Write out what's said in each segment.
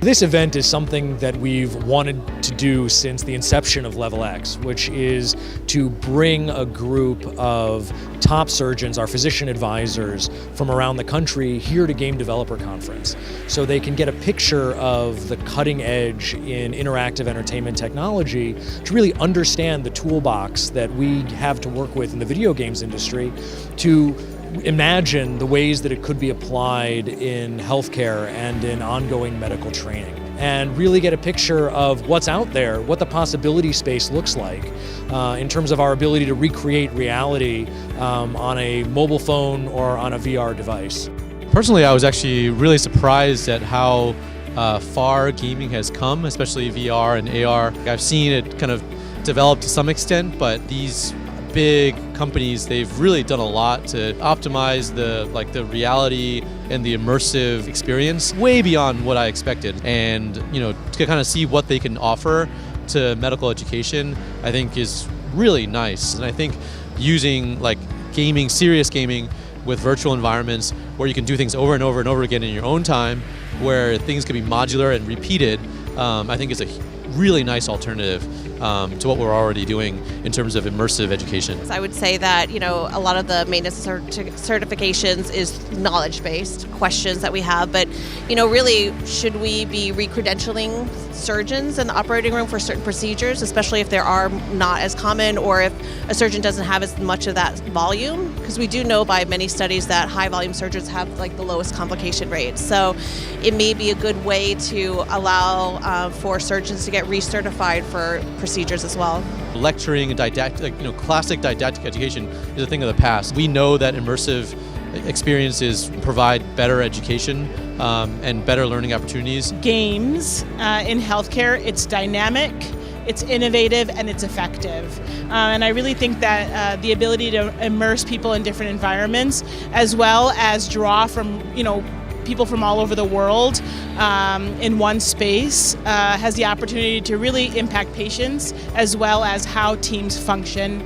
This event is something that we've wanted to do since the inception of Level X, which is to bring a group of top surgeons, our physician advisors from around the country here to Game Developer Conference, so they can get a picture of the cutting edge in interactive entertainment technology to really understand the toolbox that we have to work with in the video games industry to imagine the ways that it could be applied in healthcare and in ongoing medical training, and really get a picture of what's out there, what the possibility space looks like in terms of our ability to recreate reality on a mobile phone or on a VR device. Personally, I was actually really surprised at how far gaming has come, especially VR and AR. I've seen it kind of develop to some extent, but these big companies, they've really done a lot to optimize the reality and the immersive experience way beyond what I expected. And to kind of see what they can offer to medical education, I think is really nice. And I think using gaming, serious gaming, with virtual environments where you can do things over and over and over again in your own time, where things can be modular and repeated, I think is a really nice alternative to what we're already doing in terms of immersive education. I would say that a lot of the maintenance certifications is knowledge-based questions that we have, but really, should we be re-credentialing surgeons in the operating room for certain procedures, especially if there are not as common, or if a surgeon doesn't have as much of that volume? Because we do know by many studies that high-volume surgeons have the lowest complication rates. So it may be a good way to allow for surgeons to get recertified for procedures as well. Lecturing and classic didactic education is a thing of the past. We know that immersive experiences provide better education and better learning opportunities. Games in healthcare, it's dynamic, it's innovative, and it's effective. And I really think that the ability to immerse people in different environments, as well as draw from people from all over the world in one space, has the opportunity to really impact patients as well as how teams function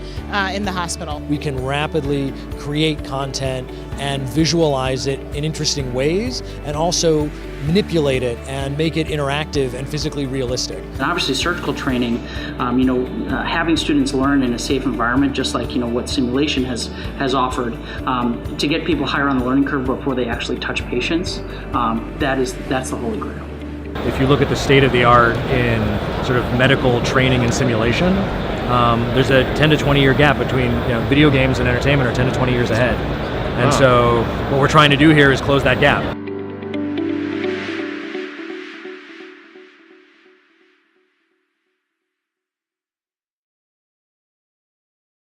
in the hospital. We can rapidly create content and visualize it in interesting ways, and also manipulate it and make it interactive and physically realistic. And obviously surgical training, having students learn in a safe environment, just like what simulation has offered, to get people higher on the learning curve before they actually touch patients, that's the holy grail. If you look at the state of the art in sort of medical training and simulation, there's a 10 to 20 year gap between video games and entertainment are 10 to 20 years ahead. And so what we're trying to do here is close that gap.